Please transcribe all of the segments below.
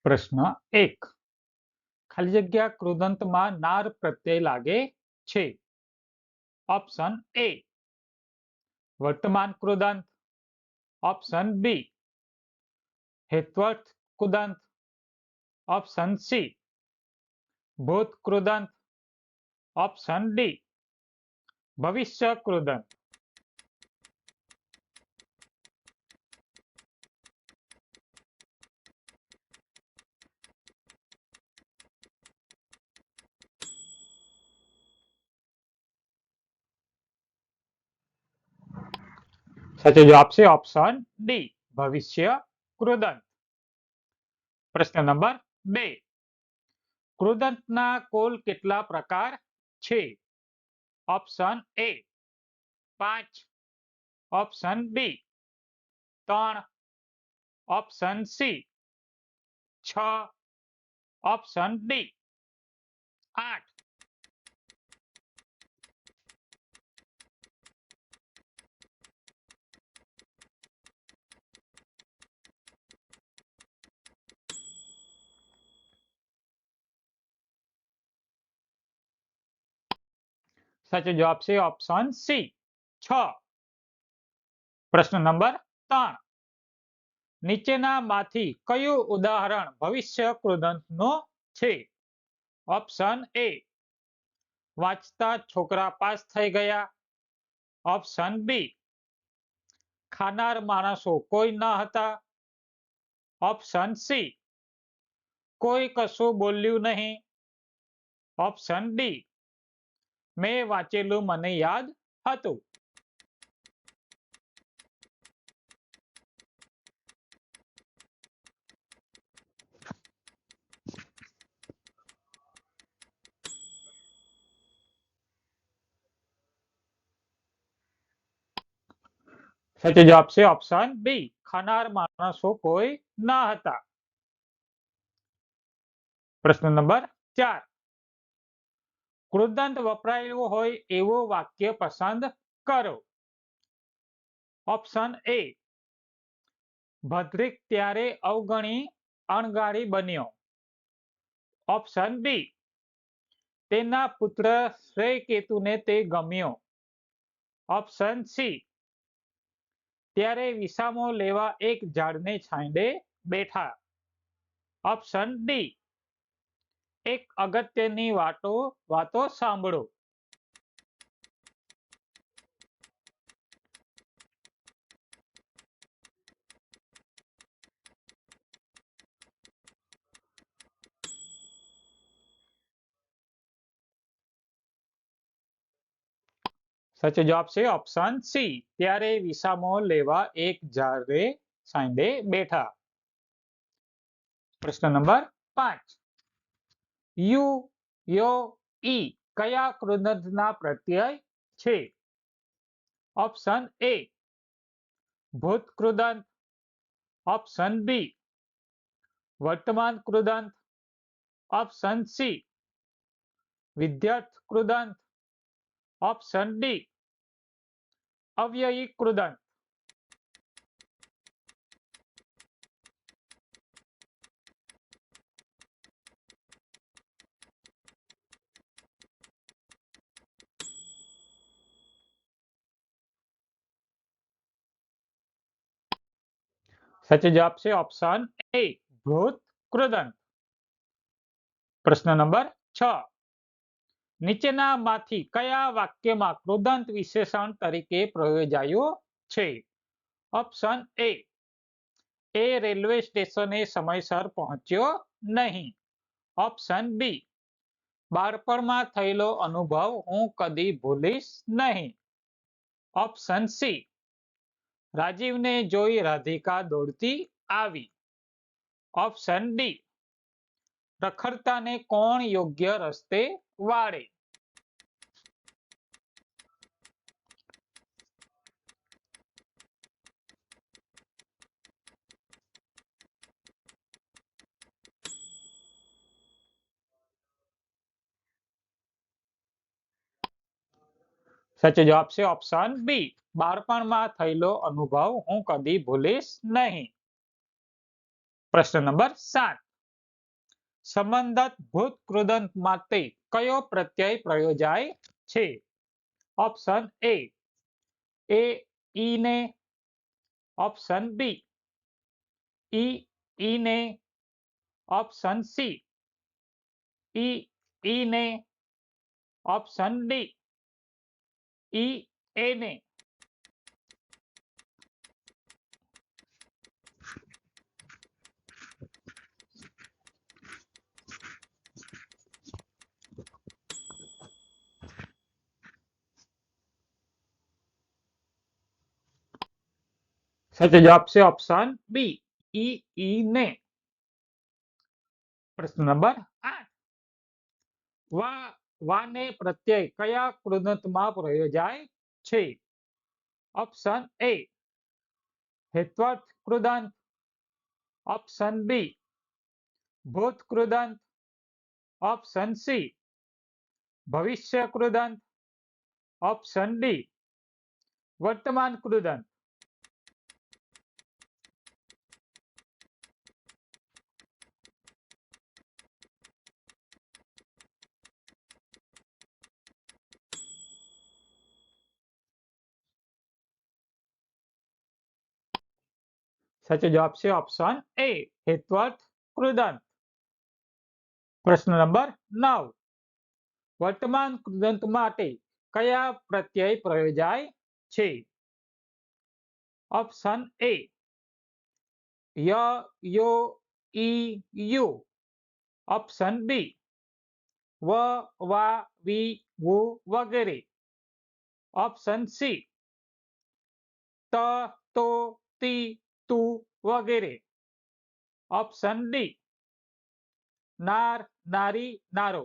પ્રશ્ન 1. ખાલી જગ્યા કૃદંતમાં નાર પ્રત્યય લાગે છે. ઓપ્શન એ વર્તમાન કૃદંત, ઓપ્શન બી હેત્વર્થ કૃદંત, ઓપ્શન સી ભૂત કૃદંત, ઓપ્શન ડી ભવિષ્ય કૃદંત. સાચો જવાબ છે ઓપ્શન ડી ભવિષ્ય કૃદંત. પ્રશ્ન નંબર 2. કૃદંતના કુલ કેટલા પ્રકાર છે? Option A 5, option B 3, option C 6, option D 8. સાચો જવાબ છે ઓપ્શન સી 6. પ્રશ્ન નંબર 3. નીચેનામાંથી કયું ઉદાહરણ ભવિષ્ય કૃદંતનું છે? ઓપ્શન એ વાંચતા છોકરા પાસ થઈ ગયા, ઓપ્શન બી ખાનાર માણસો કોઈ ન હતા, ઓપ્શન સી કોઈ કશું બોલ્યું નહીં, ઓપ્શન ડી મેં વાંચેલું મને યાદ હતું. સાચો જવાબ છે ઓપ્શન બી ખાનાર માણસો કોઈ ન હતા. પ્રશ્ન નંબર 4. કૃદંત વપરાયેલું હોય એવું વાક્ય પસંદ કરો. ઓપ્શન એ ભદ્રિક ત્યારે અવગણી અણગારી બન્યો, ઓપ્શન બી તેના પુત્ર શ્રેયકેતુને તે ગમ્યો, ઓપ્શન સી ત્યારે વિસામો લેવા એક ઝાડને છાંયડે બેઠા, ઓપ્શન ડી એક અગત્યની વાતો સાંભળો. સાચો જવાબ છે ઓપ્શન સી ત્યારે વિસામો લેવા એક ઝાડે છાંયડે બેઠા. પ્રશ્ન નંબર 5. યુ, યો, ઈ કયા કૃદંતના પ્રત્યય છે? ઓપ્શન એ ભૂત કૃદંત, ઓપ્શન બી વર્તમાન કૃદંત, ઓપ્શન સી વિદ્યાર્થ કૃદંત, ઓપ્શન ડી અવ્યયી કૃદંત. સાચો જવાબ છે ઓપ્શન એ ભૂત કૃદંત. પ્રશ્ન નંબર 6. નીચેનામાંથી કયા વાક્યમાં કૃદંત વિશેષણ તરીકે પ્રયોજાયું છે? ઓપ્શન એ રેલવે સ્ટેશને સમયસર પહોંચ્યો નહીં, ઓપ્શન બી બાળપણમાં થયેલો અનુભવ હું કદી ભૂલીશ નહીં, ઓપ્શન સી રાજીવને જોઈ રાધિકા દોડતી આવી, ઓપ્શન ડી રખડતાને કોણ યોગ્ય રસ્તે વાળે. સાચો જવાબ છે ઓપ્શન બી બાળપણમાં થયેલો અનુભવ હું કદી ભૂલીશ નહીં. પ્રશ્ન નંબર 7. સંબંધિત ભૂત કૃદંત માટે કયો પ્રત્યય પ્રયોજાય છે? ઓપ્શન એ ઈ ને, ઓપ્શન બી ઈ ને, ઓપ્શન સી ઈ ને, ઓપ્શન ડી એ ને. સાચો જવાબ છે ઓપ્શન બી ઈ ને. પ્રશ્ન નંબર 8 વાને પ્રત્યય કયા કૃદંતમાં પ્રયોજાય છે? ઓપ્શન એ હેત્વર્થ કૃદંત, ઓપ્શન બી ભૂત કૃદંત, ઓપ્શન સી ભવિષ્ય કૃદંત, ઓપ્શન ડી વર્તમાન કૃદંત. સાચો જવાબ છે ઓપ્શન એ હેત્વર્થ કૃદંત. પ્રશ્ન નંબર 9 વર્તમાન કૃદંત માટે કયા પ્રત્યય પ્રયોજાય છે? ઓપ્શન એ ય, યો, યુ, ઓપ્શન બી વ, વા, વી, વુ વગેરે, ઓપ્શન સી ત, તો, તી, તું વગેરે, ઓપ્શન ડી નાર, નારી, નારો.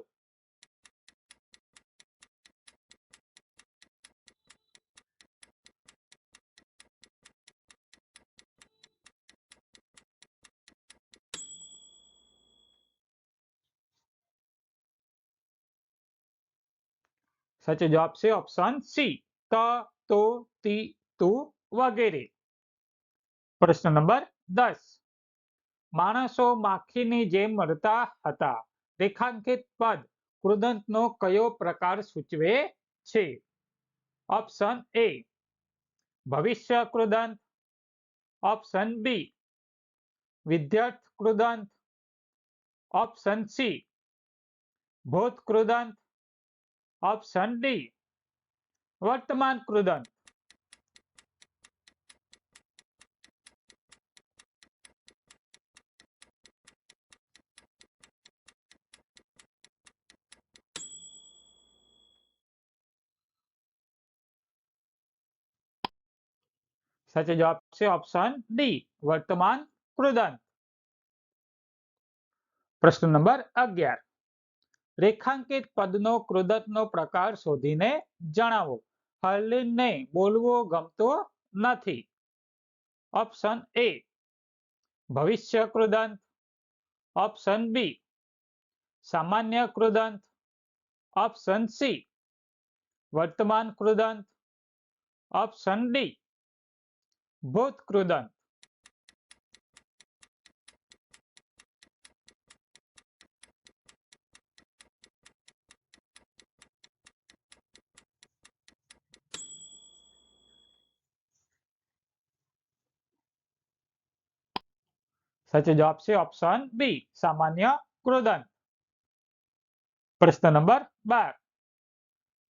સાચો જવાબ છે ઓપ્શન સી ત, તો, તી, તું વગેરે. પ્રશ્ન નંબર 10 માણસો માખીની જેમ મરતા હતા. રેખાંકિત પદ કૃદંતનો કયો પ્રકાર સૂચવે છે? ઓપ્શન એ ભવિષ્ય કૃદંત, ઓપ્શન બી વિદ્યર્થ કૃદંત, ઓપ્શન સી ભૂત કૃદંત, ઓપ્શન ડી વર્તમાન કૃદંત. સાચો જવાબ છે ઓપ્શન ડી વર્તમાન કૃદંત. પ્રશ્ન નંબર 11 રેખાંકિત પદનો કૃદંતનો પ્રકાર શોધીને જણાવો. હર્લિનને બોલવું ગમતું નથી. ઓપ્શન એ ભવિષ્ય કૃદંત, ઓપ્શન બી સામાન્ય કૃદંત, ઓપ્શન સી વર્તમાન કૃદંત, ઓપ્શન ડી ભૂત કૃદંત. સાચો જવાબ છે ઓપ્શન બી સામાન્ય કૃદંત. પ્રશ્ન નંબર 12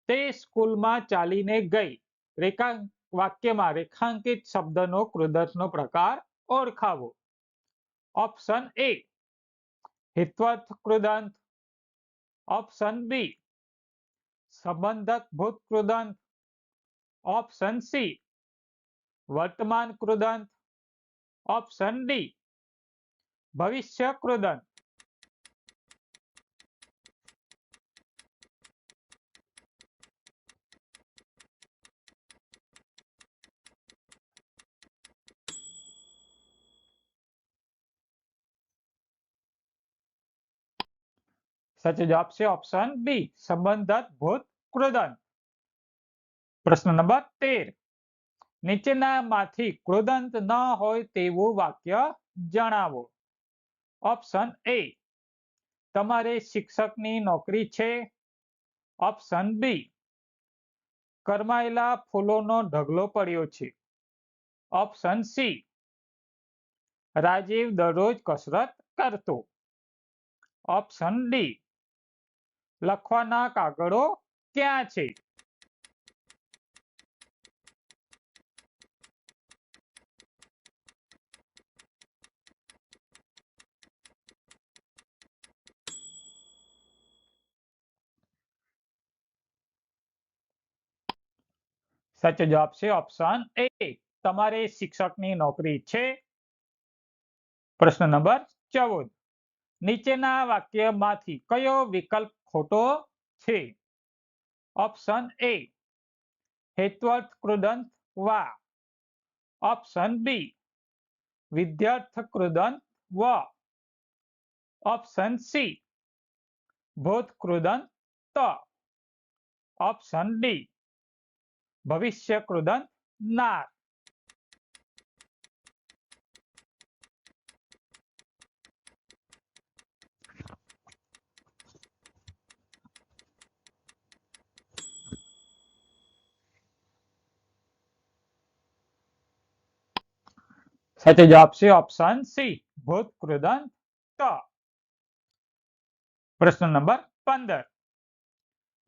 તે સ્કૂલમાં ચાલીને ગઈ. વાક્યમાં રેખાંકિત શબ્દનો કૃદંતનો પ્રકાર ઓળખાવો. ઓપ્શન એ હિતવર્થ કૃદંત, ઓપ્શન બી સંબંધક ભૂત કૃદંત, ઓપ્શન સી વર્તમાન કૃદંત, ઓપ્શન ડી ભવિષ્ય કૃદંત. સાચો જવાબ છે ઓપ્શન બી સંબંધક ભૂત કૃદંત. પ્રશ્ન નંબર 13 નીચેનામાંથી કૃદંત ન હોય તેવું વાક્ય જણાવો. ઓપ્શન એ તમારે શિક્ષકની નોકરી છે? ઓપ્શન બી, કરમાયેલા ફૂલોનો ઢગલો પડ્યો છે. ઓપ્શન સી, રાજીવ દરરોજ કસરત કરતો. ઓપ્શન ડી, લખવાના કાગળો ક્યાં છે? સાચો જવાબ છે ઓપ્શન એ, તમારે શિક્ષકની નોકરી છે. પ્રશ્ન નંબર 14, નીચેના વાક્યમાંથી કયો વિકલ્પ ખોટો છે? ઓપ્શન એ, હેત્વર્થ કૃદંત વા. ઓપ્શન બી, વિદ્યાર્થ કૃદંત વ. ઓપ્શન સી, ભૂત કૃદંત ત. ઓપ્શન ડી, ભવિષ્ય કૃદંત નાર. સાચો જવાબ છે ઓપ્શન સી, ભૂત કૃદંત ત. પ્રશ્ન નંબર 15,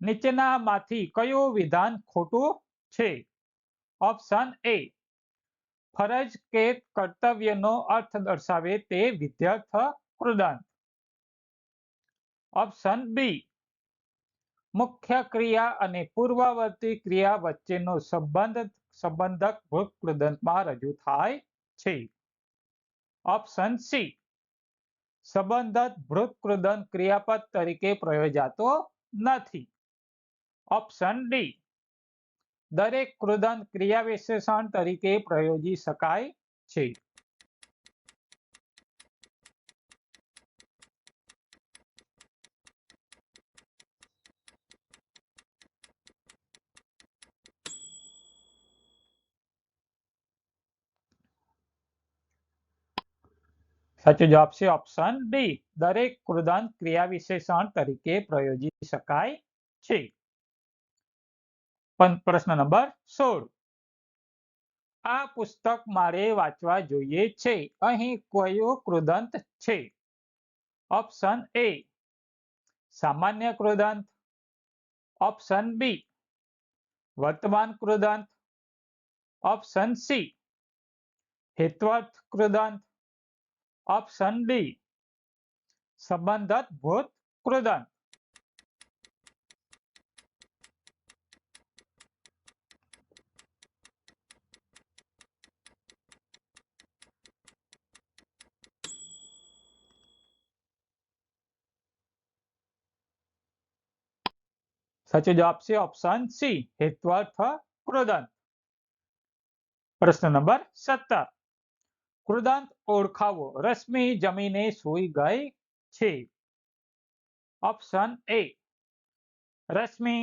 નીચેનામાંથી કયું વિધાન ખોટું છે? ઓપ્શન એ, ફરજ કે કર્તવ્યનો અર્થ દર્શાવે તે વિધ્યર્થ કૃદંત. ઓપ્શન બી, મુખ્ય ક્રિયા અને પૂર્વવર્તી ક્રિયા વચ્ચેનો સંબંધક ભૂત કૃદંતમાં રજૂ થાય છે. ઓપ્શન સી, સંબંધક ભૂત કૃદંત ક્રિયાપદ તરીકે પ્રયોજાતો નથી. ઓપ્શન ડી, દરેક કૃદંત ક્રિયા વિશેષણ તરીકે પ્રયોજી શકાય છે. સાચો જવાબ છે ઓપ્શન ડી, દરેક કૃદંત ક્રિયા વિશેષણ તરીકે પ્રયોજી શકાય છે. પ્રશ્ન નંબર 16, આ પુસ્તક મારે વાંચવા જોઈએ છે. અહીં કયું કૃદંત છે? ઓપ્શન એ, સામાન્ય કૃદંત. ઓપ્શન બી, વર્તમાન કૃદંત. ઓપ્શન સી, હેત્વર્થ કૃદંત. ઓપ્શન ડી, સંબંધક ભૂત કૃદંત. સાચો જવાબ છે ઓપ્શન સી, હેત્વર્થ કૃદંત. પ્રશ્ન નંબર 17, કૃદંત ઓળખાવો. રશ્મિ જમીને સૂઈ ગઈ છે. Option A, Rashmi.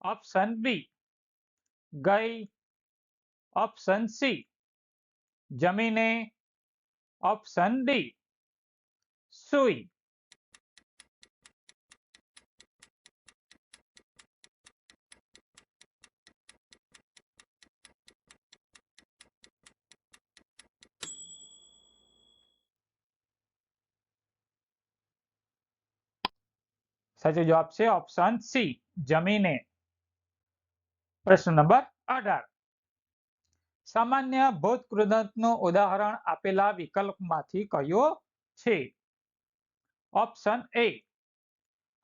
Option B, ગઈ. ઓપ્શન સી, જમીને. ઓપ્શન ડી, સૂઈ. સાચો જવાબ છે ઓપ્શન સી, જમીને. પ્રશ્ન નંબર 18, સામાન્ય ભૂત કૃદંતનું ઉદાહરણ આપેલા વિકલ્પમાંથી કયો છે? ઓપ્શન એ,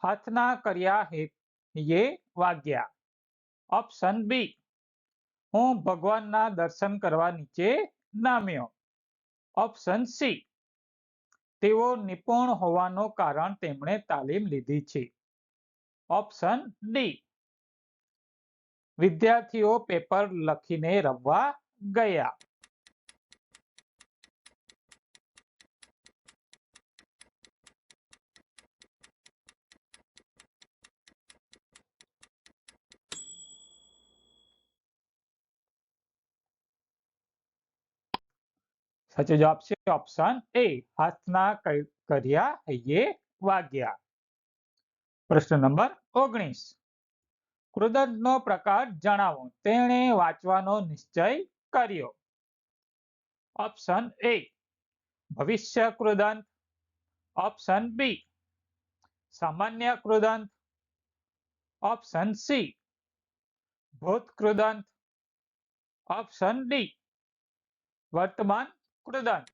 હાથના કર્યા હૈયે વાગ્યા. ઓપ્શન બી, હું ભગવાનના દર્શન કરવા નીચે નામ્યો. ઓપ્શન સી, તેઓ નિપુણ હોવાનું કારણ તેમણે તાલીમ લીધી છે. ઓપ્શન ડી, વિદ્યાર્થીઓ પેપર લખીને રમવા ગયા. સાચો જવાબ છે ઓપ્શન એ, હાથના કર્યા હૈયે વાગ્યા. પ્રશ્ન નંબર 19. કૃદંતનો પ્રકાર જણાવો. તેણે વાંચવાનો નિશ્ચય કર્યો. ઓપ્શન એ ભવિષ્ય કૃદંત, ઓપ્શન બી સામાન્ય કૃદંત, ઓપ્શન સી ભૂત કૃદંત, ઓપ્શન ડી વર્તમાન કૃદંત.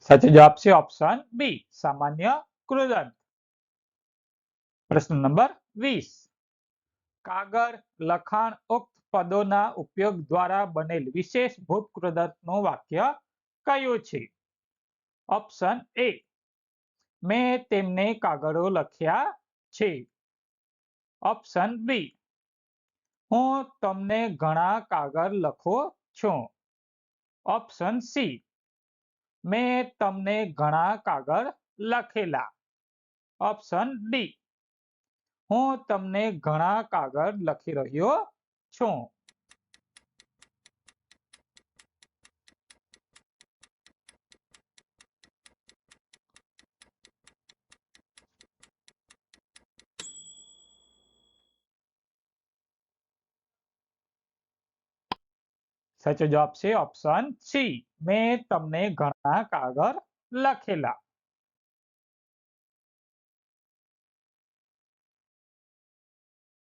સાચો જવાબ છે ઓપ્શન બી સામાન્ય કૃદંત. પ્રશ્ન નંબર 20. કાગળ લખાણ ઉક્ત પદોના ઉપયોગ દ્વારા બનેલ વિશેષ ભૂત કૃદંતનું વાક્ય કયું છે? ઓપ્શન એ મેં તેમને કાગળો લખ્યા છે. ઓપ્શન બી હું તમને ઘણા કાગળ લખું છું. ઓપ્શન સી મેં તમને ઘણા કાગળ લખેલા. ઓપ્શન ડી હું તમને ઘણા કાગળ લખી રહ્યો છું. સાચો જવાબ છે ઓપ્શન સી મેં તમને ઘણા કાગળ લખેલા.